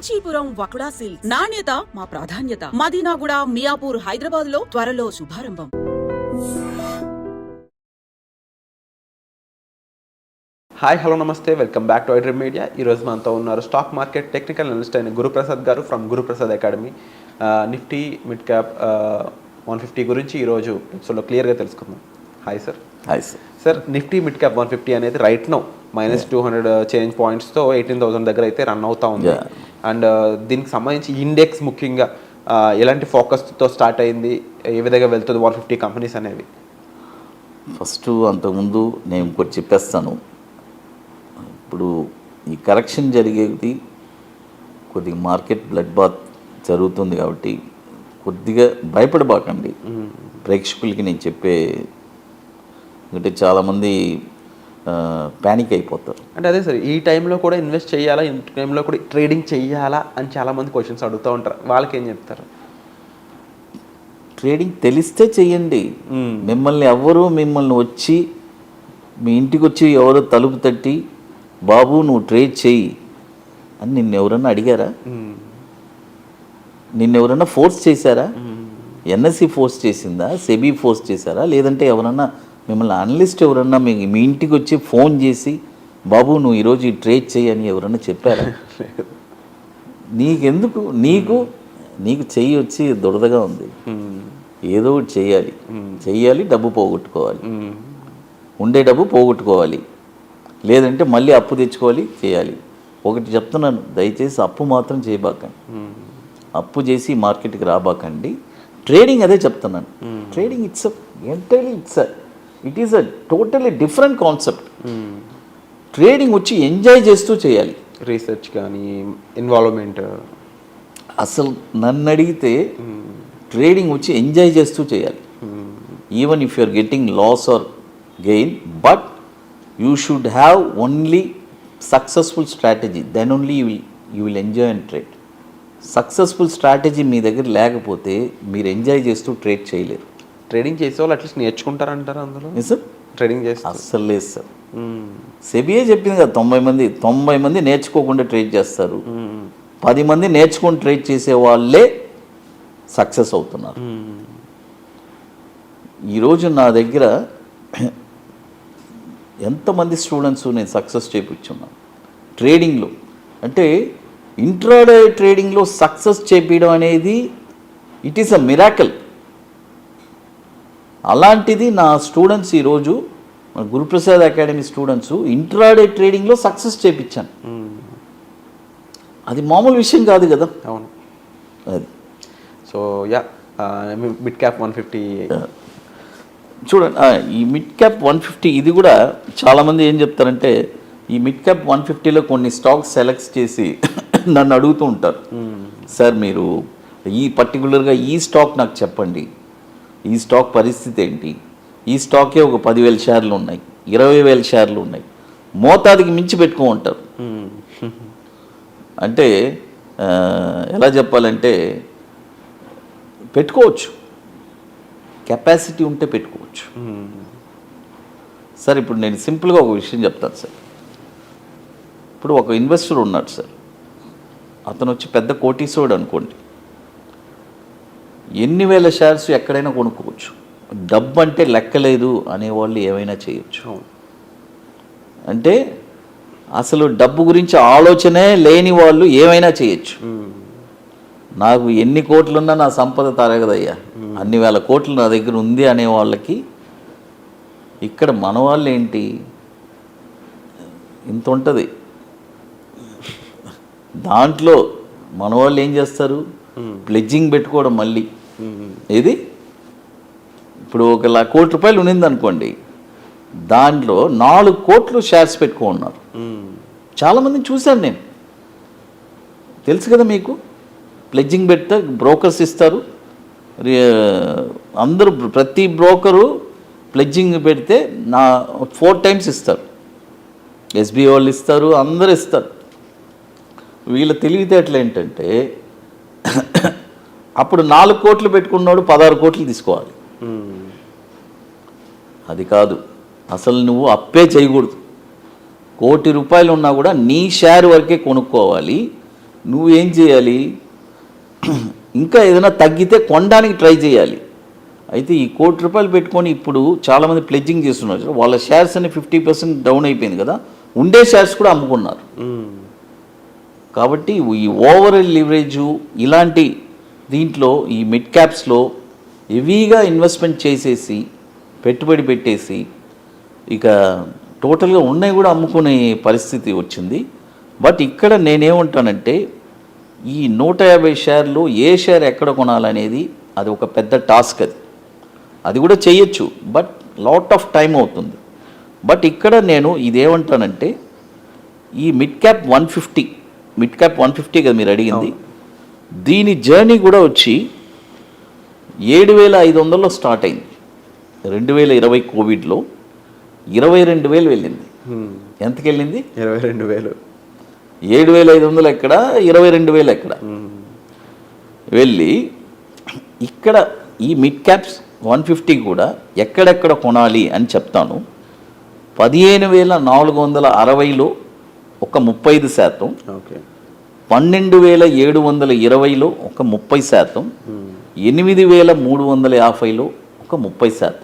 Kanchipuram వకుడా silks నాణ్యత మా ప్రాధాన్యత. మదీనాగూడ, మియాపూర్, హైదరాబాద్ లో త్వరలో శుభారంభం. హాయ్, హలో, నమస్తే, welcome back to iDream media. ఈరోజు మనతో ఉన్నారు స్టాక్ మార్కెట్ టెక్నికల్ అనలిస్ట్ అయిన గురుప్రసాద్ గారు from Guruprasad academy. Nifty mid cap 150 గురించి ఈరోజు ఎపిసోడ్లో క్లియర్గా తెలుసుకుందాం. Hi sir. Hi sir. Sir, Nifty mid cap 150 అనేది రైట్ నౌ -200 చేంజ్ పాయింట్స్తో 18,000 దగ్గర అయితే రన్ అవుతా ఉంది. అండ్ దీనికి సంబంధించి ఇండెక్స్ ముఖ్యంగా ఎలాంటి ఫోకస్తో స్టార్ట్ అయింది, ఏ విధంగా వెళ్తుంది 150 కంపెనీస్ అనేవి? ఫస్ట్ అంతకుముందు నేను ఇంకోటి చెప్పేస్తాను. ఇప్పుడు ఈ కరెక్షన్ జరిగేది కొద్దిగా మార్కెట్ బ్లడ్ బాత్ జరుగుతుంది కాబట్టి కొద్దిగా భయపడబాకండి ప్రేక్షకులకి నేను చెప్పే. ఎందుకంటే చాలామంది ప్యానిక్ అయిపోతారు. అంటే అదే సార్, ఈ టైంలో కూడా ఇన్వెస్ట్ చేయాలా, ఈ టైంలో కూడా ట్రేడింగ్ చేయాలా అని చాలామంది క్వశ్చన్స్ అడుగుతూ ఉంటారు. వాళ్ళకి ఏం చెప్తారు? ట్రేడింగ్ తెలిస్తే చెయ్యండి. మిమ్మల్ని వచ్చి మీ ఇంటికి వచ్చి ఎవరో తలుపు తట్టి బాబు నువ్వు ట్రేడ్ చెయ్యి అని నిన్నెవరన్నా అడిగారా? నిన్నెవరన్నా ఫోర్స్ చేశారా? ఎన్ఎస్సి ఫోర్స్ చేసిందా? సెబీ ఫోర్స్ చేశారా? లేదంటే ఎవరన్నా మిమ్మల్ని అనలిస్ట్ ఎవరన్నా మీ ఇంటికి వచ్చి ఫోన్ చేసి బాబు నువ్వు ఈరోజు ఈ ట్రేడ్ చెయ్యి అని ఎవరన్నా చెప్పారా? నీకెందుకు? నీకు చెయ్యి వచ్చి దురదగా ఉంది, ఏదో ఒకటి చెయ్యాలి, డబ్బు పోగొట్టుకోవాలి, ఉండే డబ్బు పోగొట్టుకోవాలి, లేదంటే మళ్ళీ అప్పు తెచ్చుకోవాలి, చేయాలి. ఒకటి చెప్తున్నాను, దయచేసి అప్పు మాత్రం చేయబాకండి, అప్పు చేసి మార్కెట్కి రాబాకండి. ట్రేడింగ్ అదే చెప్తున్నాను. Trading it is a totally different concept. Trading వచ్చి ఎంజాయ్ చేస్తూ చేయాలి. రీసెర్చ్ కానీ ఇన్వాల్వ్మెంట్. అసలు నన్ను అడిగితే ట్రేడింగ్ వచ్చి ఎంజాయ్ చేస్తూ చేయాలి. Even if you're getting loss or gain, but you should have only successful strategy, then only you will enjoy and trade. Successful strategy మీ దగ్గర లేకపోతే మీరు ఎంజాయ్ చేస్తూ ట్రేడ్ చేయలేరు. ట్రేడింగ్ చేసే వాళ్ళు అట్లీస్ట్ నేర్చుకుంటారంటారు అందులో. సార్, ట్రేడింగ్ చేస్తే అస్సలు లేదు సార్. సెబియే చెప్పింది కదా, 90 మంది నేర్చుకోకుండా ట్రేడ్ చేస్తారు, 10 మంది నేర్చుకొని ట్రేడ్ చేసే వాళ్ళే సక్సెస్ అవుతున్నారు. ఈరోజు నా దగ్గర ఎంతమంది స్టూడెంట్స్ నేను సక్సెస్ చేయించున్నాను ట్రేడింగ్లో. అంటే ఇంట్రాడే ట్రేడింగ్లో సక్సెస్ చేపించడం అనేది ఇట్ ఈస్ అ మిరాకిల్. అలాంటిది నా స్టూడెంట్స్ ఈరోజు గురుప్రసాద్ అకాడమీ స్టూడెంట్స్ ఇంట్రాడే ట్రేడింగ్లో సక్సెస్ చేయించాను. అది మామూలు విషయం కాదు కదా. అవును. అది సో మిడ్ క్యాప్ 150 చూడండి. ఈ మిడ్ క్యాప్ 150 ఇది కూడా చాలామంది ఏం చెప్తారంటే ఈ మిడ్ క్యాప్ 150లో కొన్ని స్టాక్స్ సెలెక్ట్ చేసి నన్ను అడుగుతూ ఉంటారు, సార్ మీరు ఈ పర్టికులర్గా ఈ స్టాక్ నాకు చెప్పండి, ఈ స్టాక్ పరిస్థితి ఏంటి, ఈ స్టాకే ఒక 10,000 షేర్లు ఉన్నాయి, 20,000 షేర్లు ఉన్నాయి, మోతాదుకి మించి పెట్టుకో ఉంటారు. అంటే ఎలా చెప్పాలంటే పెట్టుకోవచ్చు, కెపాసిటీ ఉంటే పెట్టుకోవచ్చు. సార్ ఇప్పుడు నేను సింపుల్గా ఒక విషయం చెప్తాను సార్. ఇప్పుడు ఒక ఇన్వెస్టర్ ఉన్నాడు సార్, అతను వచ్చి పెద్ద కోటీశ్వరుడు అనుకోండి, ఎన్ని వేల షేర్స్ ఎక్కడైనా కొనుక్కోవచ్చు. డబ్బు అంటే లెక్కలేదు అనేవాళ్ళు ఏమైనా చేయొచ్చు. అంటే అసలు డబ్బు గురించి ఆలోచనే లేని వాళ్ళు ఏమైనా చేయొచ్చు. నాకు ఎన్ని కోట్లున్నా నా సంపద తరగదయ్యా, అన్ని వేల కోట్లు నా దగ్గర ఉంది అనే వాళ్ళకి ఇక్కడ మన వాళ్ళు ఏంటి ఇంత ఉంటుంది. దాంట్లో మన వాళ్ళు ఏం చేస్తారు, ప్లెడ్జింగ్ పెట్టుకోవడం. మళ్ళీ ఏది ఇప్పుడు 1 కోటి రూపాయలు ఉన్నింది అనుకోండి, దాంట్లో 4 కోట్లు షేర్స్ పెట్టుకున్నారు. చాలామందిని చూశాను నేను, తెలుసు కదా మీకు. ప్లెడ్జింగ్ పెడితే బ్రోకర్స్ ఇస్తారు, అందరూ ప్రతి బ్రోకరు ప్లెడ్జింగ్ పెడితే 4 times ఇస్తారు. ఎస్బీఐ వాళ్ళు ఇస్తారు, అందరు ఇస్తారు. వీళ్ళ తెలివితేటలు ఏంటంటే అప్పుడు 4 కోట్లు పెట్టుకున్నాడు 16 కోట్లు తీసుకోవాలి. అది కాదు, అసలు నువ్వు అప్పే చేయకూడదు. 1 కోటి రూపాయలు ఉన్నా కూడా నీ షేర్ వరకే కొనుక్కోవాలి. నువ్వేం చేయాలి, ఇంకా ఏదైనా తగ్గితే కొనడానికి ట్రై చేయాలి. అయితే ఈ ₹1,00,00,000 పెట్టుకొని ఇప్పుడు చాలామంది ప్లెడ్జింగ్ చేస్తున్నారు. వాళ్ళ షేర్స్ అన్ని 50% డౌన్ అయిపోయింది కదా, ఉండే షేర్స్ కూడా అమ్ముకున్నారు. కాబట్టి ఈ ఓవర్ లివరేజు ఇలాంటి దీంట్లో ఈ మిడ్ క్యాప్స్లో హెవీగా ఇన్వెస్ట్మెంట్ చేసేసి పెట్టుబడి పెట్టేసి ఇక టోటల్గా ఉన్నాయి కూడా అమ్ముకునే పరిస్థితి వచ్చింది. బట్ ఇక్కడ నేనేమంటానంటే ఈ 150 షేర్లు ఏ షేర్ ఎక్కడ కొనాలనేది అది ఒక పెద్ద టాస్క్. అది కూడా చేయొచ్చు, బట్ లాట్ ఆఫ్ టైం అవుతుంది. బట్ ఇక్కడ నేను ఇదేమంటానంటే ఈ మిడ్ క్యాప్ 150 కదా మీరు అడిగింది, దీని జర్నీ కూడా వచ్చి 7,500లో స్టార్ట్ అయింది. 2020 కోవిడ్లో 22,000 వెళ్ళింది. ఎంతకి వెళ్ళింది? 22,000. 7,500 ఎక్కడ, 22,000 ఎక్కడ వెళ్ళి ఇక్కడ ఈ మిడ్ క్యాప్స్ 150 కూడా ఎక్కడెక్కడ కొనాలి అని చెప్తాను. 15,460లో ఒక 35%, ఓకే, 12,720లో ఒక 30%, 8,350లో ఒక 30%.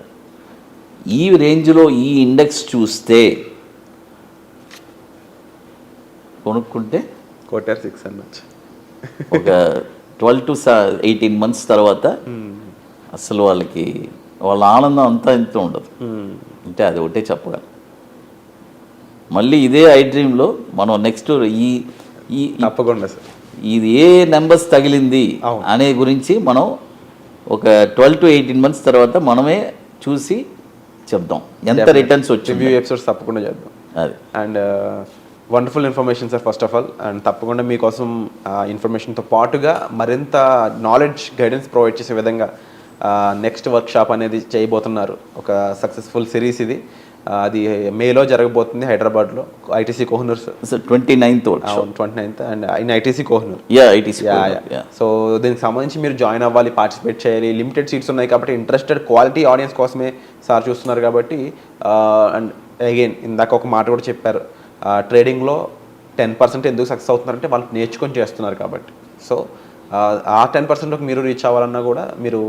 ఈ రేంజ్లో ఈ ఇండెక్స్ చూస్తే కొనుక్కుంటే క్వార్టర్ 6 అనొచ్చు. ఒక 12 to 18 months తర్వాత అసలు వాళ్ళ ఆనందం అంతా ఇంత ఉండదు. అంటే అది ఒకటే చెప్పగలను. మళ్ళీ ఇదే ఐ డ్రీమ్లో మనం నెక్స్ట్ ఈ తప్పకుండా సార్ ఇది ఏ నెంబర్స్ తగిలింది అనే గురించి మనం ఒక 12 to 18 months తర్వాత మనమే చూసి చెప్దాం ఎంత రిటర్న్స్ వచ్చింది. రివ్యూ ఎపిసోడ్స్ తప్పకుండా చేద్దాం. అది and wonderful information sir first of all. And తప్పకుండా మీకోసం ఇన్ఫర్మేషన్తో పాటుగా మరింత నాలెడ్జ్ గైడెన్స్ ప్రొవైడ్ చేసే విధంగా నెక్స్ట్ వర్క్షాప్ అనేది చేయబోతున్నారు. ఒక సక్సెస్ఫుల్ సిరీస్ ఇది. అది మేలో జరగబోతుంది హైదరాబాద్లో ITC Kohinoor sir. 29th and in ITC Kohinoor. So దీనికి సంబంధించి మీరు జాయిన్ అవ్వాలి, పార్టిసిపేట్ చేయాలి. లిమిటెడ్ సీట్స్ ఉన్నాయి కాబట్టి ఇంట్రెస్టెడ్ క్వాలిటీ ఆడియన్స్ కోసమే సార్ చూస్తున్నారు కాబట్టి. అండ్ అగైన్ ఇందాక ఒక మాట కూడా చెప్పారు, ట్రేడింగ్లో 10% ఎందుకు సక్సెస్ అవుతున్నారంటే వాళ్ళు నేర్చుకొని చేస్తున్నారు కాబట్టి. సో ఆ 10%లోకి మీరు రీచ్ అవ్వాలన్నా కూడా మీరు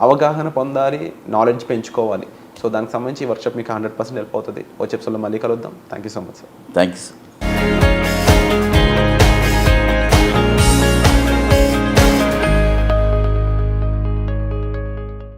అవగాహన పొందాలి, నాలెడ్జ్ పెంచుకోవాలి. సో దానికి సంబంధించి వర్క్షాప్ మీకు 100% హెల్ప్ అవుతుంది. వచ్చే ఎపిసోడ్లో మళ్ళీ కలుద్దాం. Thank you so much sir. Thanks.